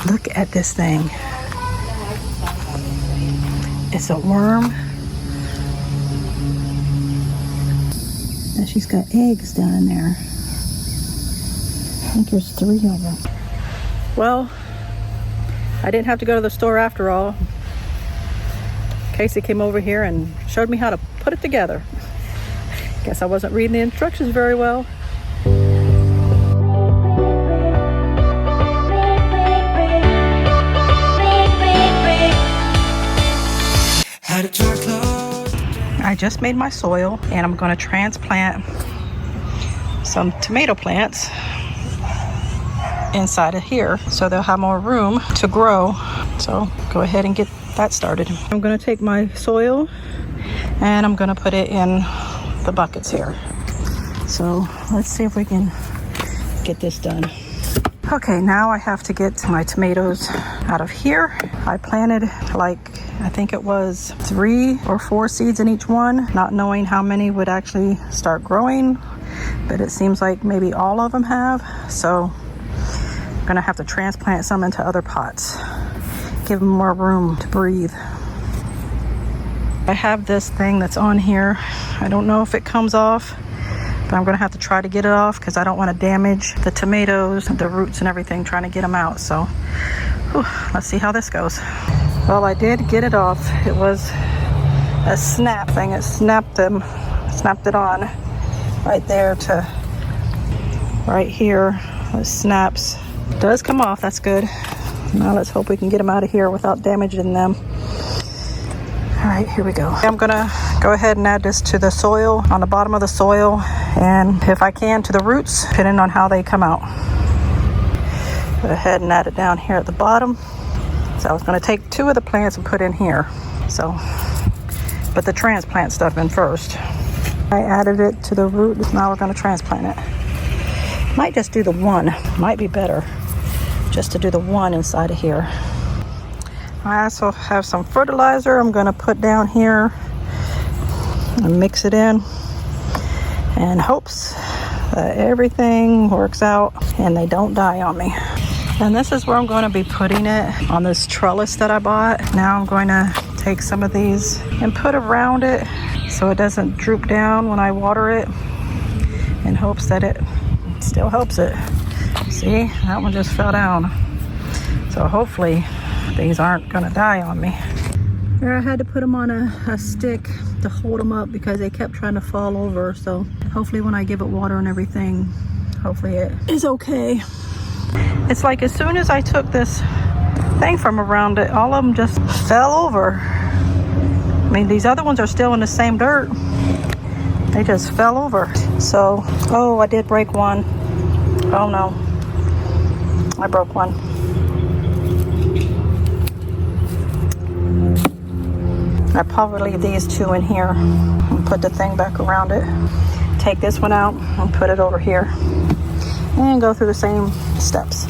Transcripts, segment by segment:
Look at this thing. It's a worm. And she's got eggs down in there. I think there's 3 of them. Well, I didn't have to go to the store after all. Casey came over here and showed me how to put it together. Guess I wasn't reading the instructions very well. I just made my soil and I'm going to transplant some tomato plants inside of here so they'll have more room to grow. So go ahead and get that started. I'm going to take my soil and I'm going to put it in the buckets here. So let's see if we can get this done. Okay, now I have to get my tomatoes out of here. I planted I think it was 3 or 4 seeds in each one, not knowing how many would actually start growing, but it seems like maybe all of them have. So I'm gonna have to transplant some into other pots, give them more room to breathe. I have this thing that's on here. I don't know if it comes off, but I'm gonna have to try to get it off because I don't want to damage the tomatoes, the roots and everything, trying to get them out. So whew, let's see how this goes. Well, I did get it off. It was a snap thing. It snapped it on right there to right here. It snaps. It does come off, that's good. Now let's hope we can get them out of here without damaging them. All right, here we go. I'm gonna go ahead and add this to the soil, on the bottom of the soil, and if I can to the roots, depending on how they come out. Go ahead and add it down here at the bottom. So I was gonna take 2 of the plants and put in here. So, but the transplant stuff in first. I added it to the root, now we're gonna transplant it. Might just do the one, might be better just to do the one inside of here. I also have some fertilizer I'm gonna put down here and mix it in in hopes that everything works out and they don't die on me. And this is where I'm going to be putting it, on this trellis that I bought. Now I'm going to take some of these and put around it so it doesn't droop down when I water it, in hopes that it still helps it. See, that one just fell down. So hopefully these aren't going to die on me. There, I had to put them on a stick to hold them up because they kept trying to fall over. So hopefully when I give it water and everything, hopefully it is okay. It's like as soon as I took this thing from around it, all of them just fell over. I mean, these other ones are still in the same dirt. They just fell over. So, oh, I did break one. Oh no, I broke one. I probably leave these 2 in here and put the thing back around it. Take this one out and put it over here. And go through the same steps.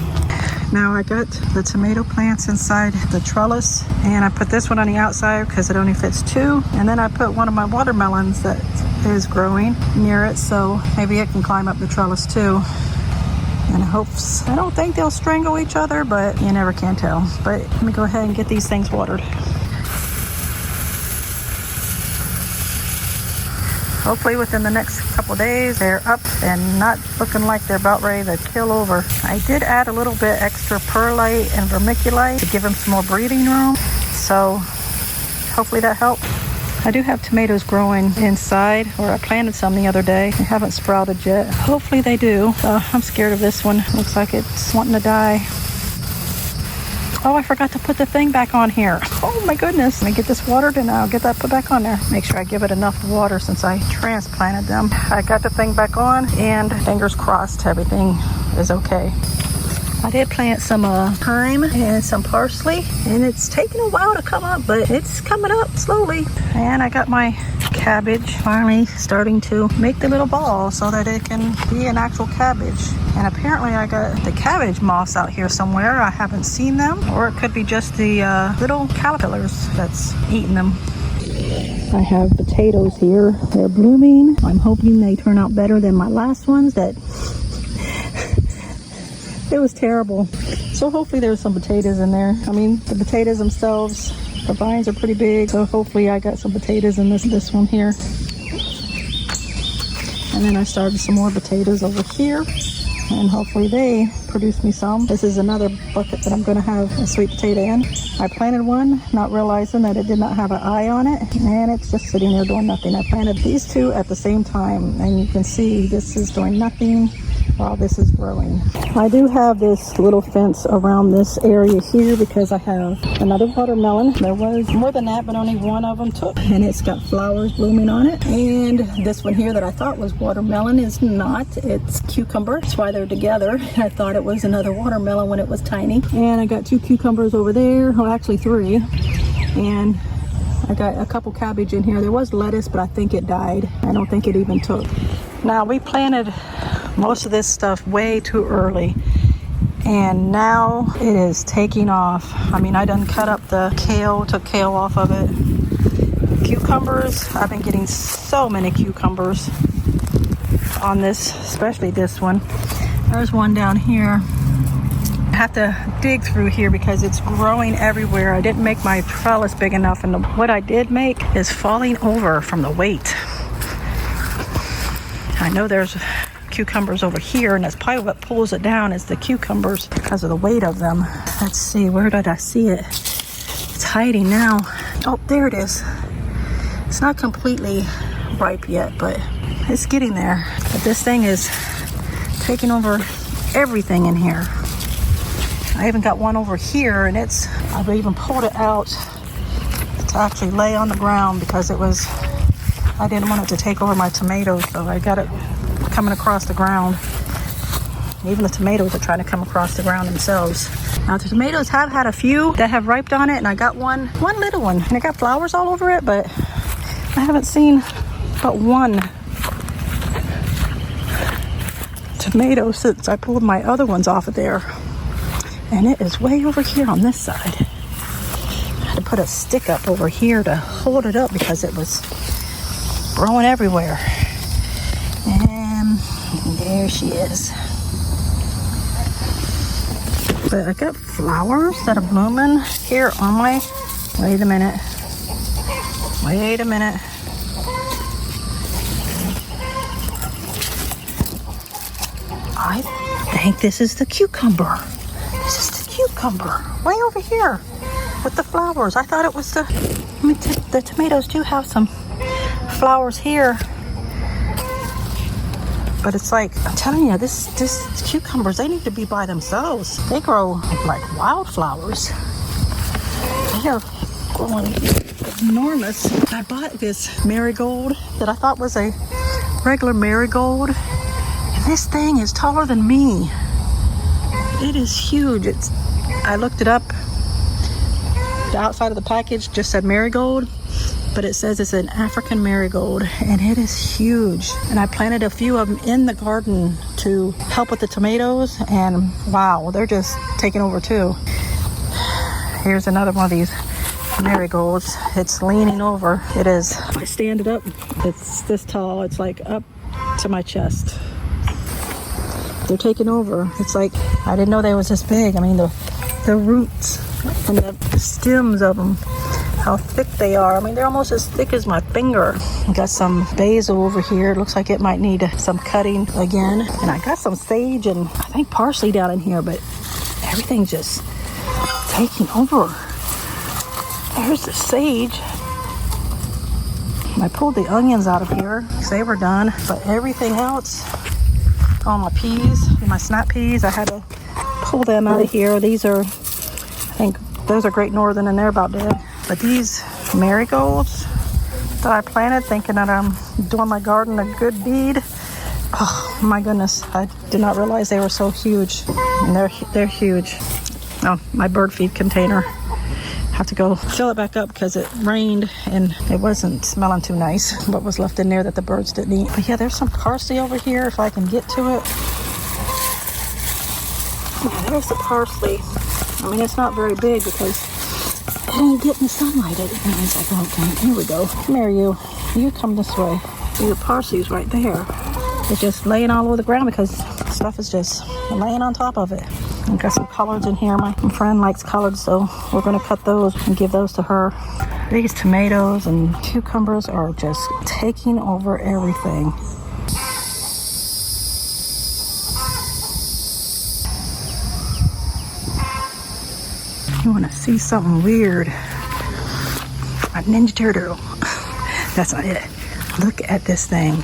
Now I got the tomato plants inside the trellis, and I put this one on the outside because it only fits 2. And then I put one of my watermelons that is growing near it, so maybe it can climb up the trellis too. And I don't think they'll strangle each other, but you never can tell. But let me go ahead and get these things watered. Hopefully within the next couple days, they're up and not looking like they're about ready to kill over. I did add a little bit extra perlite and vermiculite to give them some more breathing room. So hopefully that helped. I do have tomatoes growing inside, or I planted some the other day. They haven't sprouted yet. Hopefully they do. I'm scared of this one. Looks like it's wanting to die. Oh, I forgot to put the thing back on here. Oh my goodness. Let me get this watered and I'll get that put back on there. Make sure I give it enough water since I transplanted them. I got the thing back on, and fingers crossed everything is okay. I did plant some thyme and some parsley, and it's taking a while to come up, but it's coming up slowly. And I got my cabbage finally starting to make the little ball so that it can be an actual cabbage. And apparently I got the cabbage moths out here somewhere. I haven't seen them, or it could be just the little caterpillars that's eating them. I have potatoes here. They're blooming. I'm hoping they turn out better than my last ones that It was terrible. So hopefully there's some potatoes in there. I mean, the potatoes themselves, the vines are pretty big. So hopefully I got some potatoes in this one here. And then I started some more potatoes over here. And hopefully they produce me some. This is another bucket that I'm going to have a sweet potato in. I planted one, not realizing that it did not have an eye on it, and it's just sitting there doing nothing. I planted these two at the same time, and you can see this is doing nothing while this is growing. I do have this little fence around this area here because I have another watermelon. There was more than that, but only one of them took, and it's got flowers blooming on it. And this one here that I thought was watermelon is not. It's cucumber. That's why they're together. I thought it was another watermelon when it was tiny. And I got 2 cucumbers over there. Well, actually 3. And I got a couple cabbage in here. There was lettuce, but I think it died. I don't think it even took. Now, we planted most of this stuff way too early, and now it is taking off. I mean, I done cut up the kale, took kale off of it. Cucumbers, I've been getting so many cucumbers on this, especially this one. There's one down here. I have to dig through here because it's growing everywhere. I didn't make my trellis big enough, and what I did make is falling over from the weight. I know there's cucumbers over here, and that's probably what pulls it down is the cucumbers because of the weight of them. Let's see, where did I see it? It's hiding now. Oh, there it is. It's not completely ripe yet, but it's getting there. But this thing is taking over everything in here. I even got one over here, and I've even pulled it out to actually lay on the ground because I didn't want it to take over my tomatoes, so I got it coming across the ground. Even the tomatoes are trying to come across the ground themselves. Now, the tomatoes have had a few that have riped on it, and I got one little one, and it got flowers all over it, but I haven't seen but one tomato since I pulled my other ones off of there. And it is way over here on this side. I had to put a stick up over here to hold it up because it was growing everywhere. And there she is. But I got flowers that are blooming here on my... Wait a minute. I think this is the cucumber. This is the cucumber. Way over here with the flowers. I thought it was the tomatoes do have some flowers here. But it's like, I'm telling you, this cucumbers, they need to be by themselves. They grow like wildflowers. They are growing enormous. I bought this marigold that I thought was a regular marigold. And this thing is taller than me. It is huge. I looked it up. The outside of the package just said marigold, but it says it's an African marigold, and it is huge. And I planted a few of them in the garden to help with the tomatoes, and wow, they're just taking over too. Here's another one of these marigolds. It's leaning over. It is. I stand it up. It's this tall. It's like up to my chest. They're taking over. It's like, I didn't know they was this big. I mean, the roots and the stems of them, how thick they are. I mean, they're almost as thick as my finger. I got some basil over here. It looks like it might need some cutting again. And I got some sage and I think parsley down in here, but everything's just taking over. There's the sage. I pulled the onions out of here because they were done, but everything else, all my peas, my snap peas, I had to pull them out of here. These are, I think those are Great Northern and they're about dead. But these marigolds that I planted thinking that I'm doing my garden a good deed, oh my goodness, I did not realize they were so huge. And they're huge. Oh, my bird feed container. Have to go fill it back up because it rained and it wasn't smelling too nice. What was left in there that the birds didn't eat. But yeah, there's some parsley over here if I can get to it. Yeah, there's the parsley. I mean, it's not very big because it ain't getting sunlight. It's like, okay, here we go. Come here, you. You come this way. Your parsley's right there. It's just laying all over the ground because stuff is just laying on top of it. I've got some collards in here. My friend likes collards, so we're gonna cut those and give those to her. These tomatoes and cucumbers are just taking over everything. You wanna see something weird? A Ninja Turtle. That's not it. Look at this thing.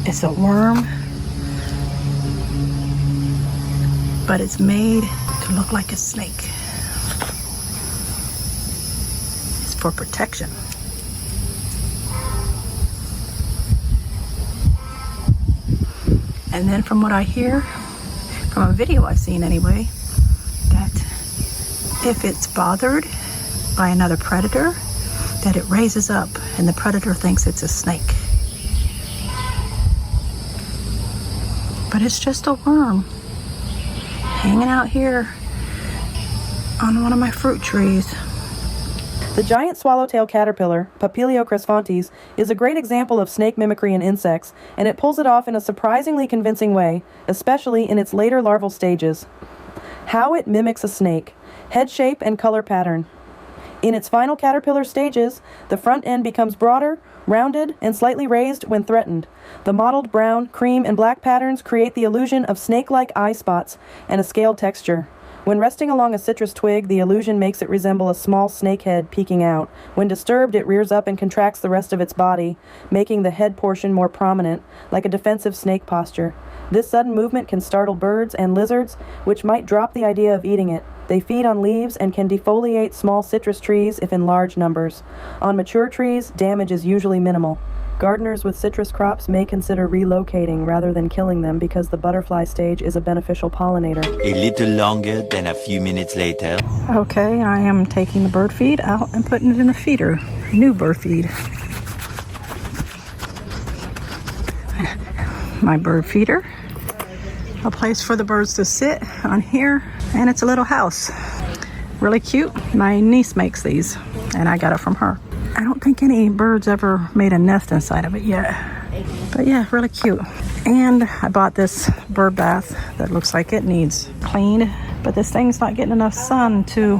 It's a worm, but it's made to look like a snake. It's for protection. And then from what I hear, from a video I've seen anyway, that if it's bothered by another predator, that it raises up and the predator thinks it's a snake. But it's just a worm hanging out here on one of my fruit trees. The giant swallowtail caterpillar, Papilio cresfontes, is a great example of snake mimicry in insects, and it pulls it off in a surprisingly convincing way, especially in its later larval stages. How it mimics a snake: head shape and color pattern. In its final caterpillar stages, the front end becomes broader, rounded, and slightly raised when threatened. The mottled brown, cream, and black patterns create the illusion of snake-like eye spots and a scaled texture. When resting along a citrus twig, the illusion makes it resemble a small snake head peeking out. When disturbed, it rears up and contracts the rest of its body, making the head portion more prominent, like a defensive snake posture. This sudden movement can startle birds and lizards, which might drop the idea of eating it. They feed on leaves and can defoliate small citrus trees if in large numbers. On mature trees, damage is usually minimal. Gardeners with citrus crops may consider relocating rather than killing them because the butterfly stage is a beneficial pollinator. A little longer than a few minutes later. Okay, I am taking the bird feed out and putting it in a feeder. New bird feed. My bird feeder. A place for the birds to sit on here. And it's a little house. Really cute. My niece makes these, and I got it from her. I don't think any birds ever made a nest inside of it yet. But yeah, really cute. And I bought this bird bath that looks like it needs cleaned, but this thing's not getting enough sun to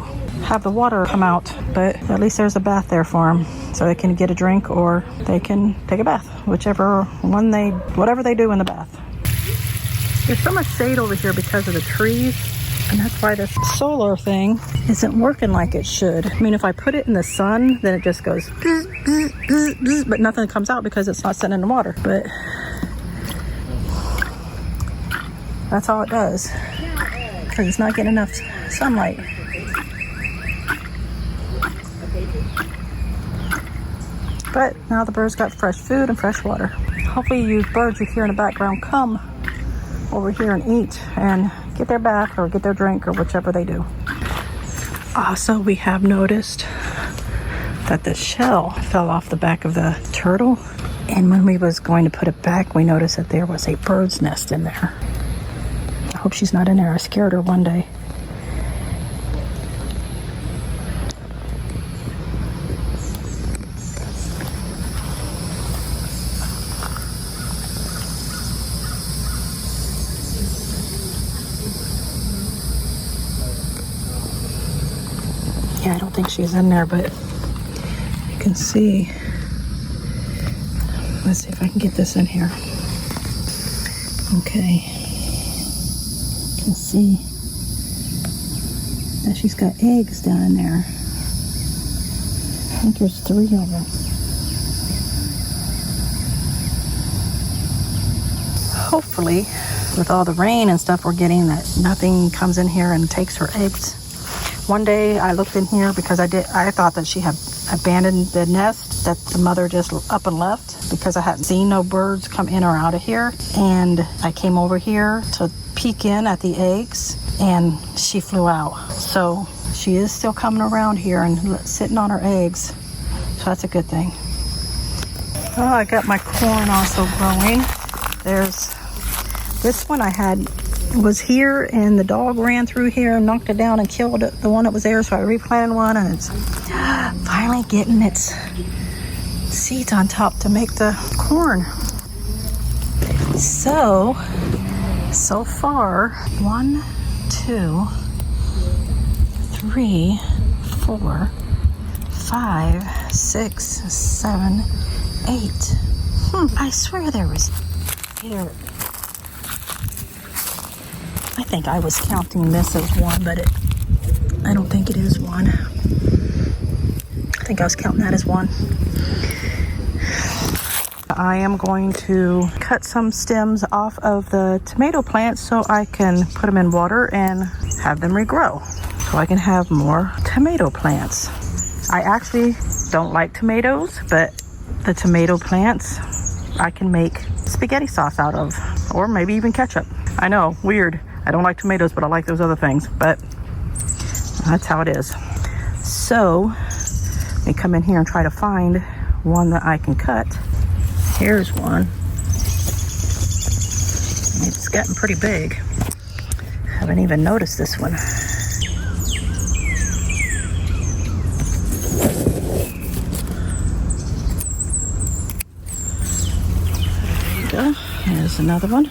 have the water come out. But at least there's a bath there for them, so they can get a drink or they can take a bath, whatever they do in the bath. There's so much shade over here because of the trees. And that's why this solar thing isn't working like it should. I mean, if I put it in the sun, then it just goes, but nothing comes out because it's not sitting in the water. But that's all it does, because it's not getting enough sunlight. But now the birds got fresh food and fresh water. Hopefully you birds you hear in the background come over here and eat and get their bath or get their drink or whichever they do. Also, we have noticed that the shell fell off the back of the turtle, and when we was going to put it back, we noticed that there was a bird's nest in there. I hope she's not in there. I scared her one day. Yeah, I don't think she's in there, but you can see. Let's see if I can get this in here. Okay. You can see that she's got eggs down in there. I think there's 3 of them. Hopefully, with all the rain and stuff we're getting, that nothing comes in here and takes her eggs. One day I looked in here because I thought that she had abandoned the nest, that the mother just up and left, because I hadn't seen no birds come in or out of here. And I came over here to peek in at the eggs, and she flew out. So she is still coming around here and sitting on her eggs. So that's a good thing. Oh, I got my corn also growing. There's this one was here, and the dog ran through here and knocked it down and killed the one that was there, so I replanted one, and it's finally getting its seeds on top to make the corn. So far, 1, 2, 3, 4, 5, 6, 7, 8. I swear there was here. I think I was counting this as one, but I don't think it is one. I think I was counting that as one. I am going to cut some stems off of the tomato plants so I can put them in water and have them regrow, so I can have more tomato plants. I actually don't like tomatoes, but the tomato plants I can make spaghetti sauce out of, or maybe even ketchup. I know, weird. I don't like tomatoes, but I like those other things, but that's how it is. So let me come in here and try to find one that I can cut. Here's one. It's gotten pretty big. Haven't even noticed this one. There you go. Here's another one.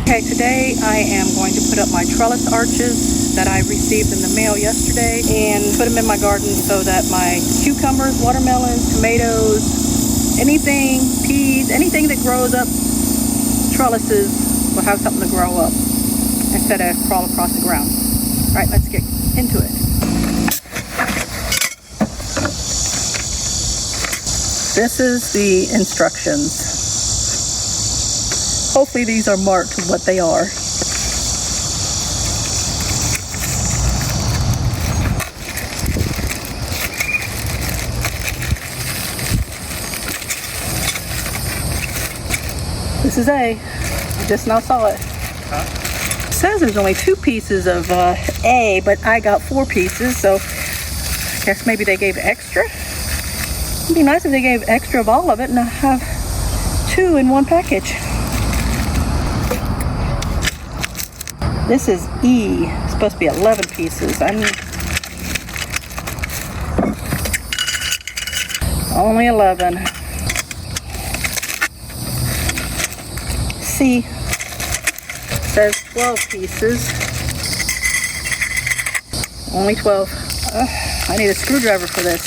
Okay, today I am going to put up my trellis arches that I received in the mail yesterday and put them in my garden so that my cucumbers, watermelons, tomatoes, anything, peas, anything that grows up trellises will have something to grow up instead of crawl across the ground. All right, let's get into it. This is the instructions. Hopefully these are marked what they are. This is A. I just now saw it. It says there's only 2 pieces of A, but I got 4 pieces, so I guess maybe they gave extra. It'd be nice if they gave extra of all of it and I have 2 in one package. This is E. It's supposed to be 11 pieces. Only 11. C says 12 pieces. Only 12. I need a screwdriver for this.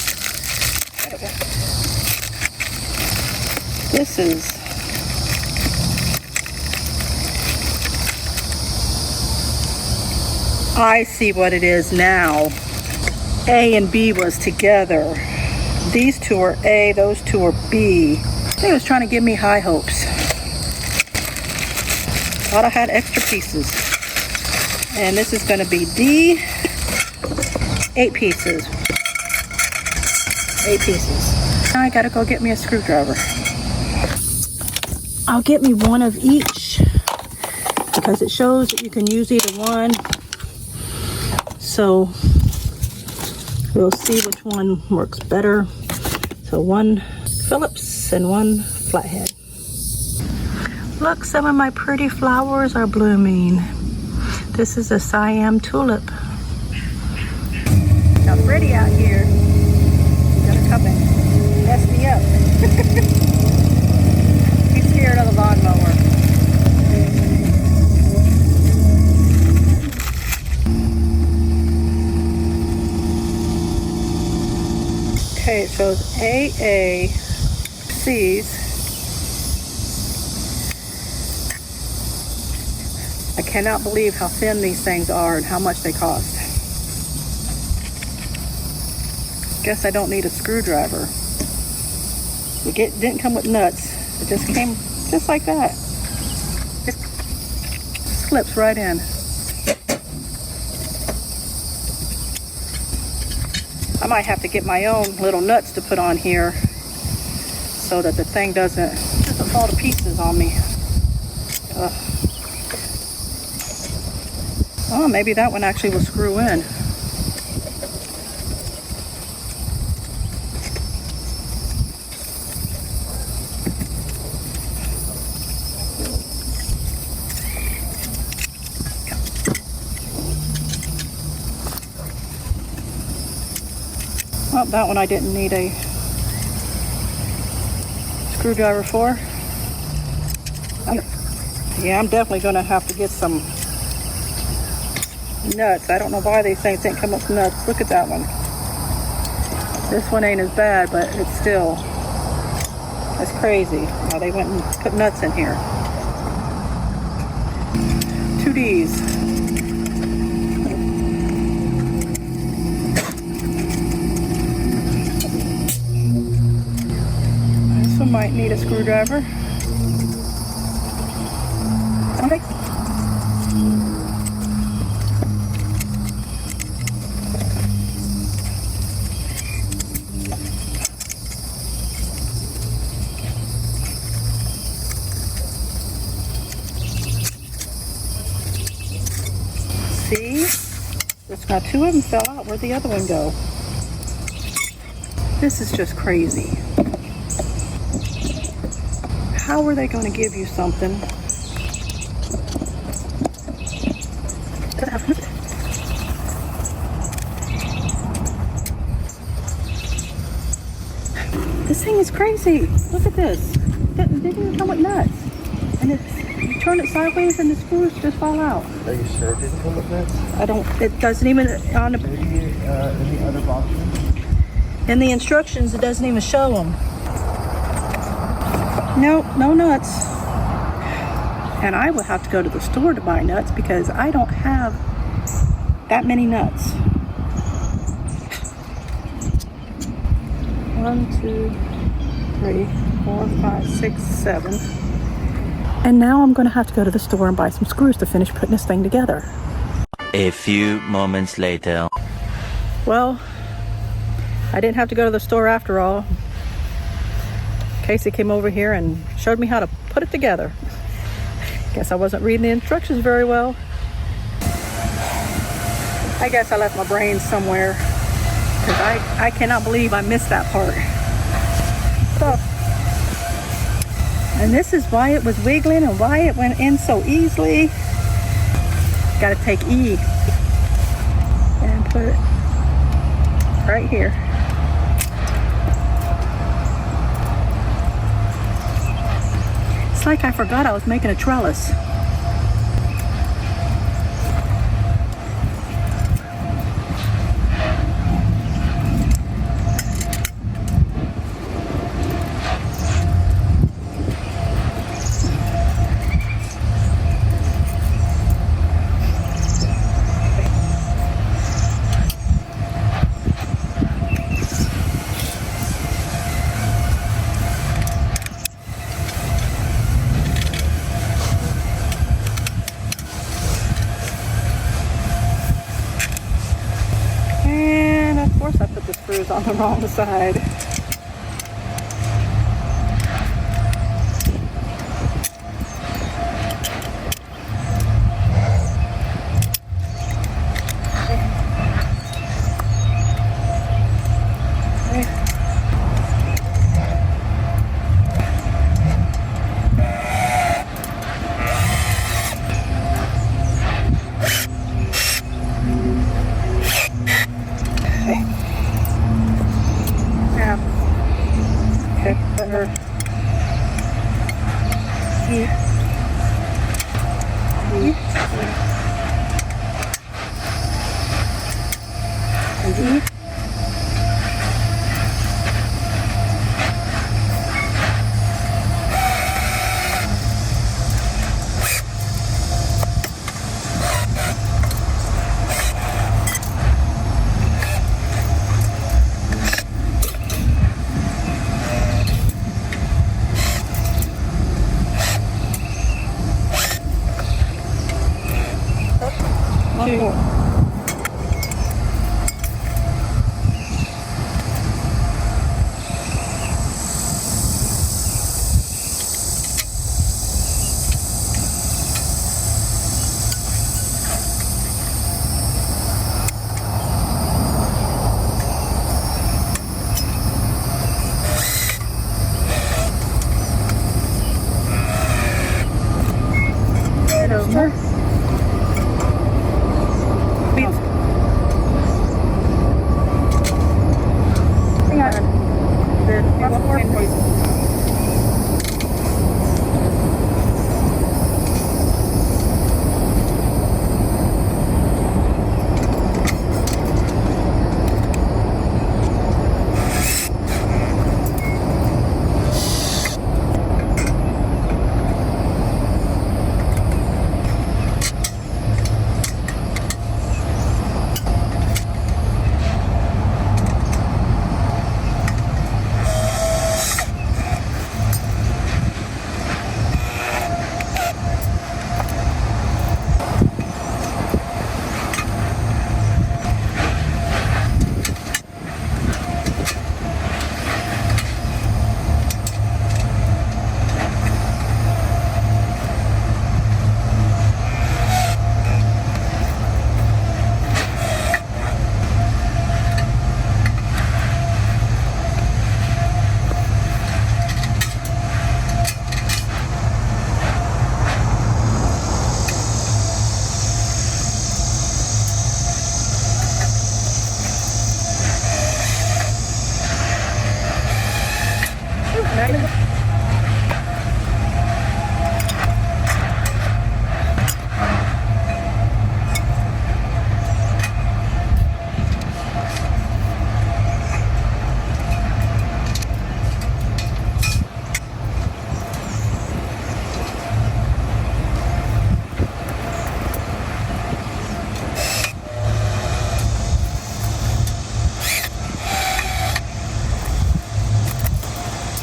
This is I see what it is now. A and B was together. These 2 are A, those 2 are B. They was trying to give me high hopes. Thought I had extra pieces. And this is going to be D. 8 pieces. 8 pieces. Now I gotta go get me a screwdriver. I'll get me one of each because it shows that you can use either one. So we'll see which one works better. So 1 Phillips and 1 flathead. Look, some of my pretty flowers are blooming. This is a Siam tulip. Now Freddie out here is gonna come and mess me up. He's scared of the lawnmower. Okay, it shows AACs. I cannot believe how thin these things are and how much they cost. Guess I don't need a screwdriver. It didn't come with nuts. It just came just like that. It slips right in. I might have to get my own little nuts to put on here so that the thing doesn't fall to pieces on me. Ugh. Oh, maybe that one actually will screw in. that one I didn't need a screwdriver for. Yeah, I'm definitely gonna have to get some nuts. I don't know why these things didn't come with nuts. Look at that one. This one ain't as bad, but it's still, that's crazy. Now they went and put nuts in here. 2Ds. This one might need a screwdriver. Okay. See? There's now 2 of them fell out. Where'd the other one go? This is just crazy. How are they going to give you something? This thing is crazy. Look at this. It didn't even come with nuts. And you turn it sideways and the screws just fall out. Are you sure it didn't come with nuts? I don't, it doesn't even, on the, Maybe in the other boxes? in the instructions, it doesn't even show them. Nope, no nuts. And I would have to go to the store to buy nuts because I don't have that many nuts. 1, 2, 3, 4, 5, 6, 7. And now I'm going to have to go to the store and buy some screws to finish putting this thing together. A few moments later. Well, I didn't have to go to the store after all. Casey came over here and showed me how to put it together. Guess I wasn't reading the instructions very well. I guess I left my brains somewhere because I cannot believe I missed that part. So, and this is why it was wiggling and why it went in so easily. Got to take E and put it right here. It's like I forgot I was making a trellis. I put the screws on the wrong side.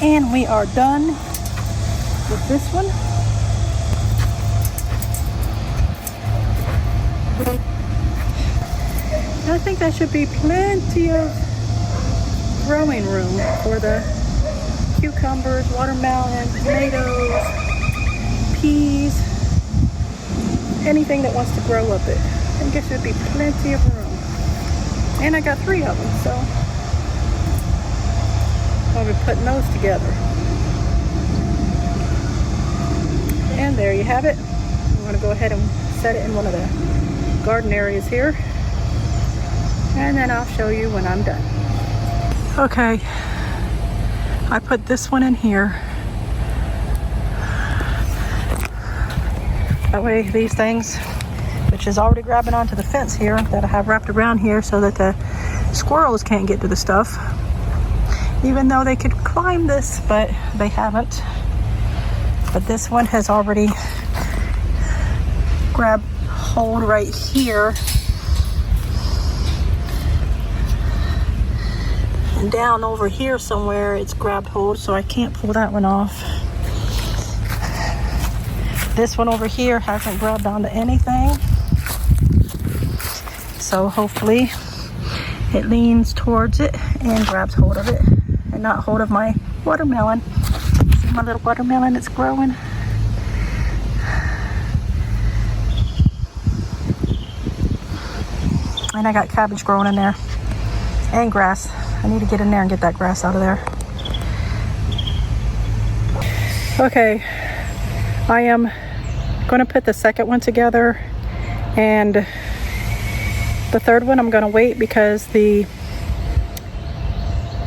And we are done with this one. I think that should be plenty of growing room for the cucumbers, watermelon, tomatoes, peas, anything that wants to grow up it. I think there should be plenty of room. And I got 3 of them, so I'll be putting those together. And there you have it. I'm going to go ahead and set it in one of the garden areas here. And then I'll show you when I'm done. Okay, I put this one in here. That way these things, which is already grabbing onto the fence here that I have wrapped around here so that the squirrels can't get to the stuff. Even though they could climb this, but they haven't. But this one has already grabbed hold right here. And down over here somewhere it's grabbed hold, so I can't pull that one off. This one over here hasn't grabbed onto anything. So hopefully it leans towards it and grabs hold of it. And not hold of my watermelon. See my little watermelon that's growing? And I got cabbage growing in there. And grass. I need to get in there and get that grass out of there. Okay. I am going to put the second one together. And the third one I'm going to wait because the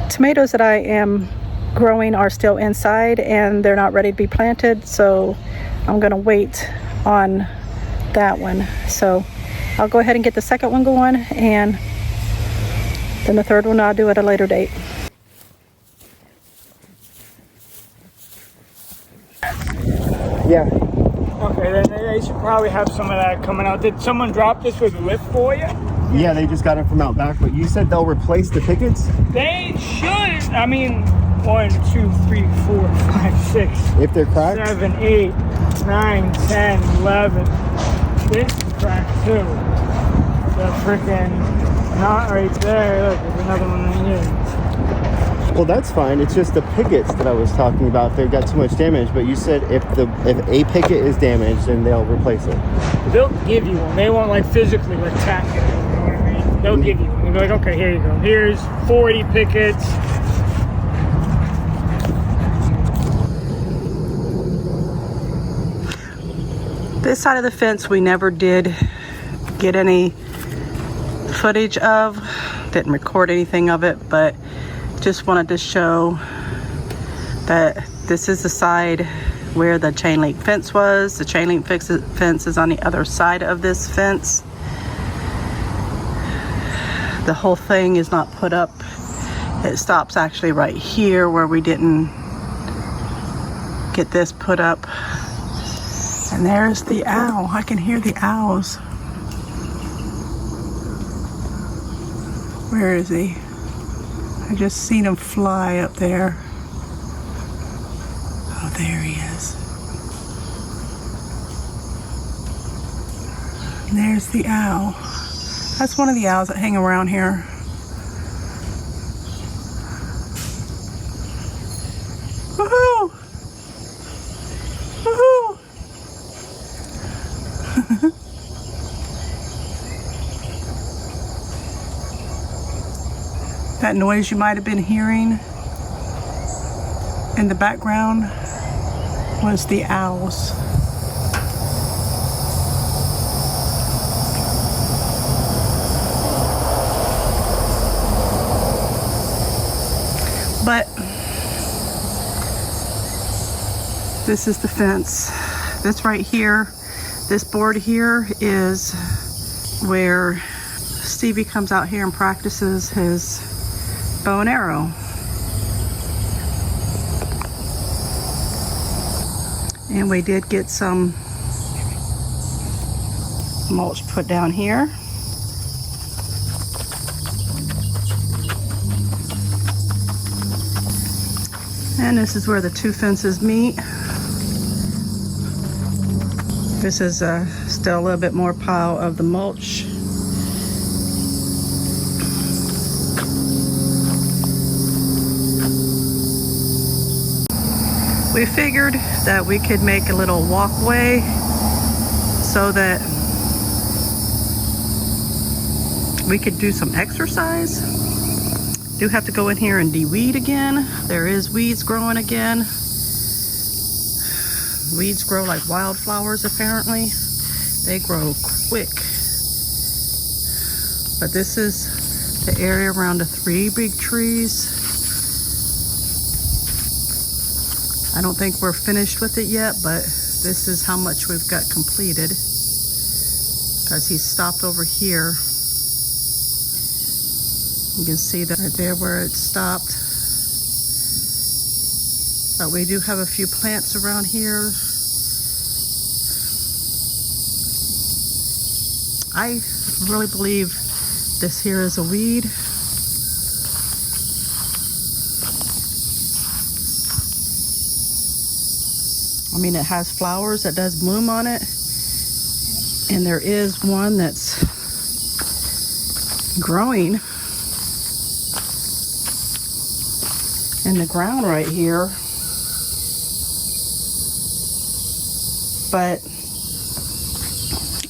tomatoes that I am growing are still inside and they're not ready to be planted, so I'm gonna wait on that one. So I'll go ahead and get the second one going, and then the third one I'll do at a later date. Yeah. Okay, then they should probably have some of that coming out. Did someone drop this with a lift for you? Yeah, they just got it from out back, but you said they'll replace the pickets? They should. I mean, 1, 2, 3, 4, 5, 6. If they're cracked? 7, 8, 9, 10, 11. This is cracked too. The freaking knot right there. Look, there's another one right here. Well, that's fine. It's just the pickets that I was talking about. They got too much damage, but you said if a picket is damaged, then they'll replace it. They'll give you one. They won't like physically attack it. You know what I mean? They'll give you one. They'll be like, okay, here you go. Here's 40 pickets. This side of the fence we never did get any footage of. Didn't record anything of it, but Just wanted to show that this is the side where the chain link fence was. The chain link fence is on the other side of this fence. The whole thing is not put up. It stops actually right here where we didn't get this put up. And there's the owl. I can hear the owls. Where is he? I just seen him fly up there. Oh, there he is. And there's the owl. That's one of the owls that hang around here. Woohoo! Woohoo! That noise you might have been hearing in the background was the owls. But this is the fence. This right here, this board here is where Stevie comes out here and practices his bow and arrow. And we did get some mulch put down here. And this is where the two fences meet. This is still a little bit more pile of the mulch. We figured that we could make a little walkway so that we could do some exercise. Do have to go in here and de-weed again. There is weeds growing again. Weeds grow like wildflowers apparently. They grow quick. But this is the area around the 3 big trees. I don't think we're finished with it yet, but this is how much we've got completed. Because he stopped over here. You can see that right there where it stopped. But we do have a few plants around here. I really believe this here is a weed. I mean, it has flowers that does bloom on it. And there is one that's growing in the ground right here. But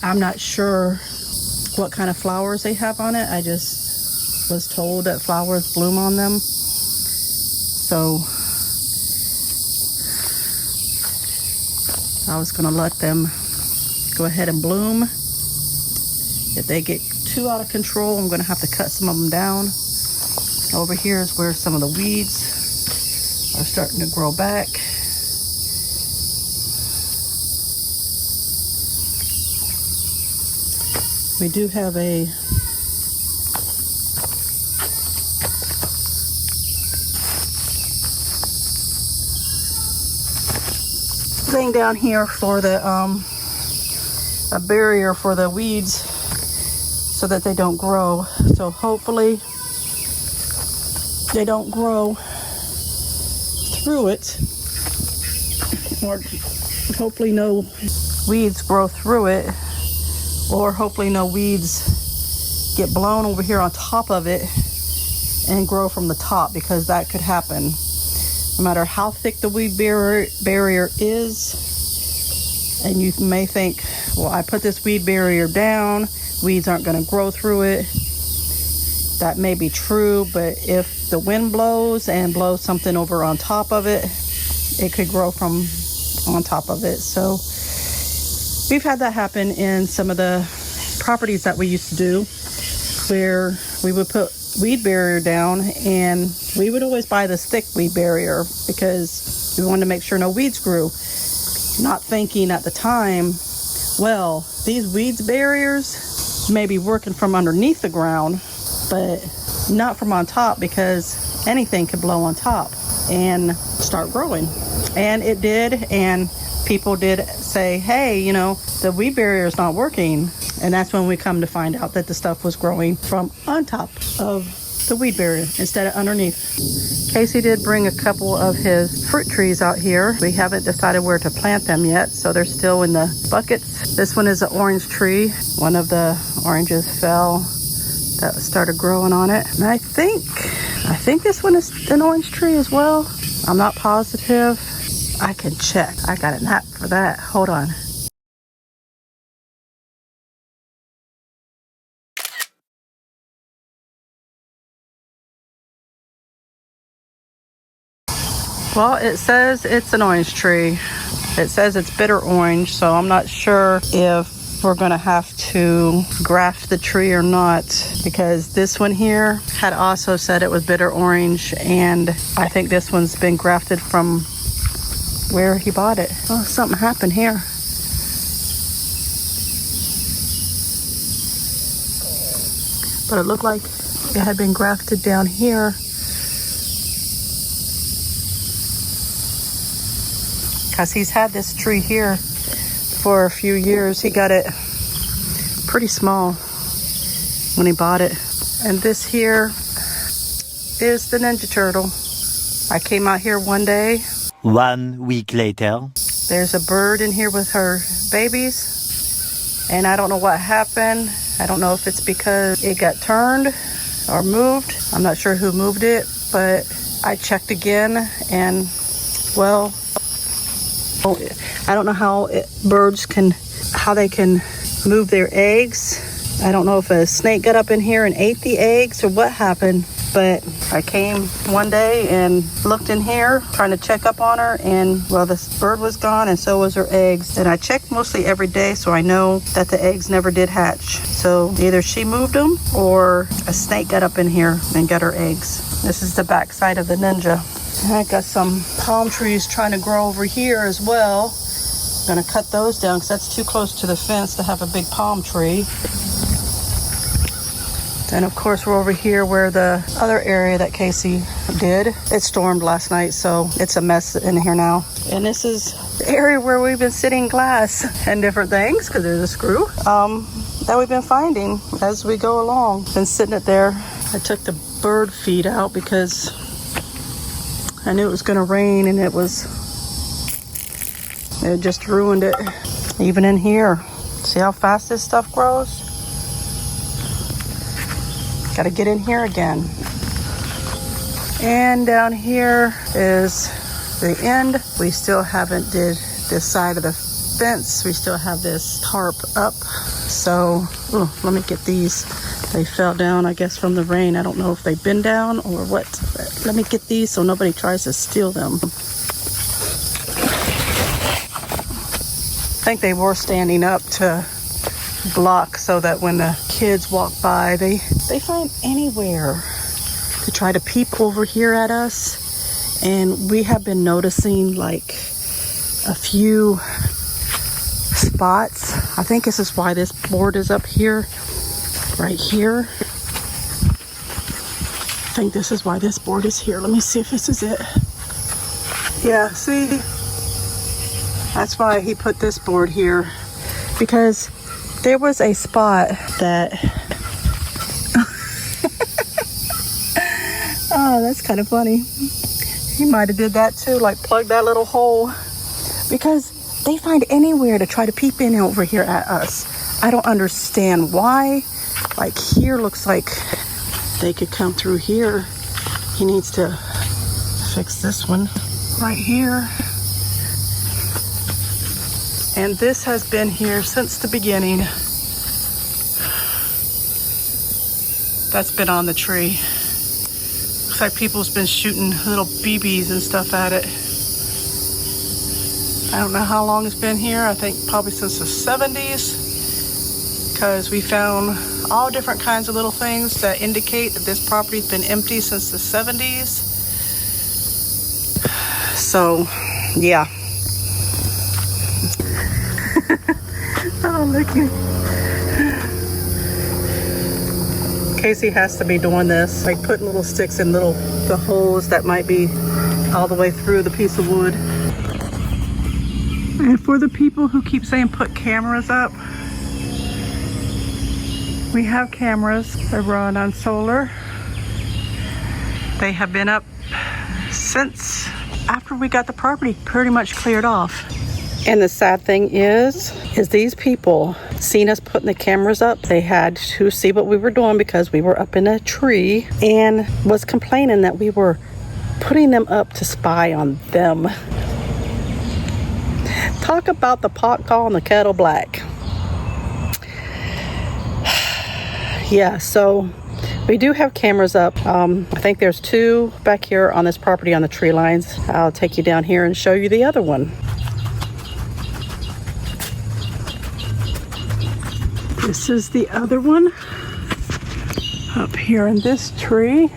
I'm not sure what kind of flowers they have on it. I just was told that flowers bloom on them. So I was gonna let them go ahead and bloom. If they get too out of control, I'm gonna have to cut some of them down. Over here is where some of the weeds are starting to grow back. We do have a thing down here for the a barrier for the weeds so that they don't grow. So hopefully they don't grow through it, or hopefully no weeds grow through it, or hopefully no weeds get blown over here on top of it and grow from the top, because that could happen. No matter how thick the weed barrier is, and you may think, well, I put this weed barrier down, weeds aren't going to grow through it. That may be true, but if the wind blows and blows something over on top of it, it could grow from on top of it. So we've had that happen in some of the properties that we used to do, where we would put weed barrier down, and we would always buy this thick weed barrier because we wanted to make sure no weeds grew. Not thinking at the time, well, these weeds barriers may be working from underneath the ground, but not from on top, because anything could blow on top and start growing. And it did, and people did say, hey, you know, the weed barrier is not working. And that's when we come to find out that the stuff was growing from on top of the weed barrier instead of underneath. Casey did bring a couple of his fruit trees out here. We haven't decided where to plant them yet, so they're still in the buckets. This one is an orange tree. One of the oranges fell that started growing on it. And I think this one is an orange tree as well. I'm not positive. I can check. I got an app for that. Hold on. Well, it says it's an orange tree. It says it's bitter orange, so I'm not sure if we're gonna have to graft the tree or not, because this one here had also said it was bitter orange, and I think this one's been grafted from where he bought it. Oh, something happened here. But it looked like it had been grafted down here. Because he's had this tree here for a few years. He got it pretty small when he bought it. And this here is the Ninja Turtle. I came out here one day. 1 week later. There's a bird in here with her babies. And I don't know what happened. I don't know if it's because it got turned or moved. I'm not sure who moved it, but I checked again, and well, I don't know how birds can move their eggs. I don't know if a snake got up in here and ate the eggs or what happened, but I came one day and looked in here trying to check up on her, and well, this bird was gone and so was her eggs. And I check mostly every day, so I know that the eggs never did hatch. So either she moved them or a snake got up in here and got her eggs. This is the back side of the Ninja. I got some palm trees trying to grow over here as well. I'm gonna cut those down because that's too close to the fence to have a big palm tree. Then of course we're over here where the other area that Casey did. It stormed last night, so it's a mess in here now. And this is the area where we've been sitting glass and different things, because there's a screw that we've been finding as we go along. Been sitting it there. I took the bird feed out because I knew it was gonna rain, and it just ruined it. Even in here, see how fast this stuff grows? Gotta get in here again. And down here is the end. We still haven't did this side of the fence. We still have this tarp up. So, let me get these. They fell down, I guess, from the rain. I don't know if they've been down or what. But let me get these so nobody tries to steal them. I think they were standing up to block so that when the kids walk by, they find anywhere to try to peep over here at us. And we have been noticing like a few spots. I think this is why this board is up here, right here. I think this is why this board is here. Let me see if this is it. Yeah, see? That's why he put this board here, because there was a spot that oh, that's kind of funny. He might have did that too, like plug that little hole, because they find anywhere to try to peep in over here at us. I don't understand why. Like here looks like they could come through here. He needs to fix this one right here. And this has been here since the beginning. That's been on the tree. Looks like people's been shooting little BBs and stuff at it. I don't know how long it's been here. I think probably since the 70s. Because we found all different kinds of little things that indicate that this property's been empty since the 70s. So, yeah. Oh, look. Casey has to be doing this, like putting little sticks in the holes that might be all the way through the piece of wood. And for the people who keep saying put cameras up, we have cameras that run on solar. They have been up since after we got the property pretty much cleared off. And the sad thing is these people seen us putting the cameras up. They had to see what we were doing because we were up in a tree, and was complaining that we were putting them up to spy on them. Talk about the pot calling the kettle black. Yeah, so we do have cameras up. I think there's 2 back here on this property on the tree lines. I'll take you down here and show you the other one. This is the other one up here in this tree.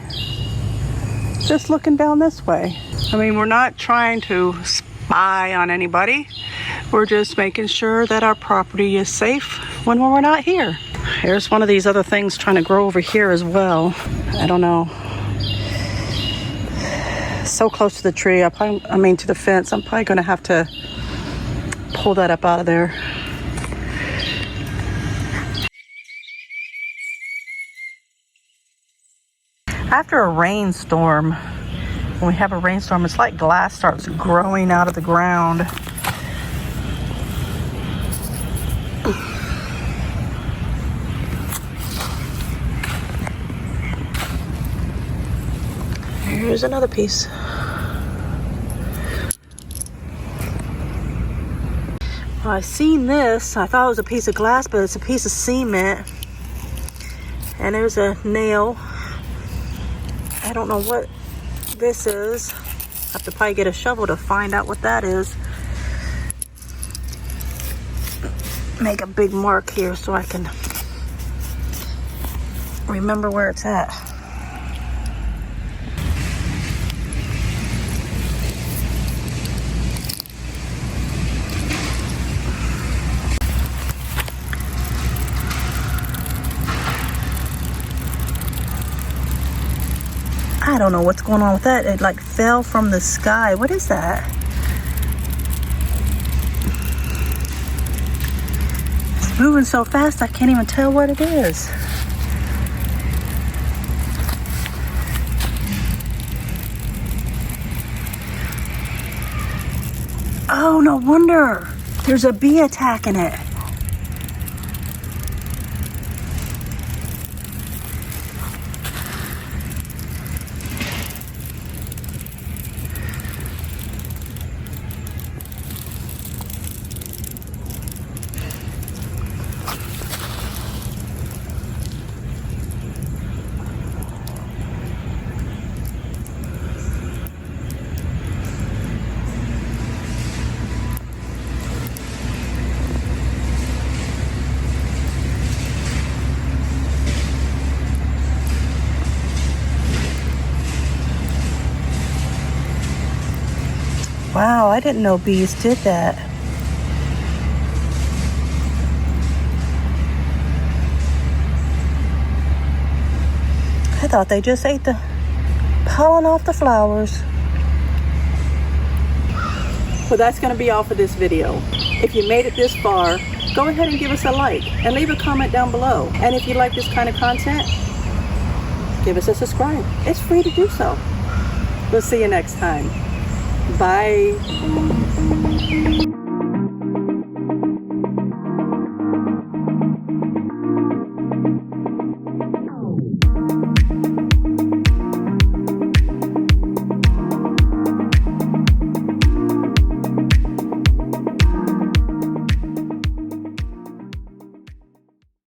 Just looking down this way. I mean, we're not trying to spy on anybody. We're just making sure that our property is safe when we're not here. Here's one of these other things trying to grow over here as well. I don't know. So close to the tree, to the fence. I'm probably gonna have to pull that up out of there. After a rainstorm, when we have a rainstorm, it's like glass starts growing out of the ground. Here's another piece. I seen this. I thought it was a piece of glass, but it's a piece of cement. And there's a nail. I don't know what this is. I have to probably get a shovel to find out what that is. Make a big mark here so I can remember where it's at. I don't know what's going on with that. It like fell from the sky. What is that? It's moving so fast I can't even tell what it is. Oh, no wonder. There's a bee attacking it. Wow, I didn't know bees did that. I thought they just ate the pollen off the flowers. Well, that's going to be all for this video. If you made it this far, go ahead and give us a like and leave a comment down below. And if you like this kind of content, give us a subscribe. It's free to do so. We'll see you next time. Bye.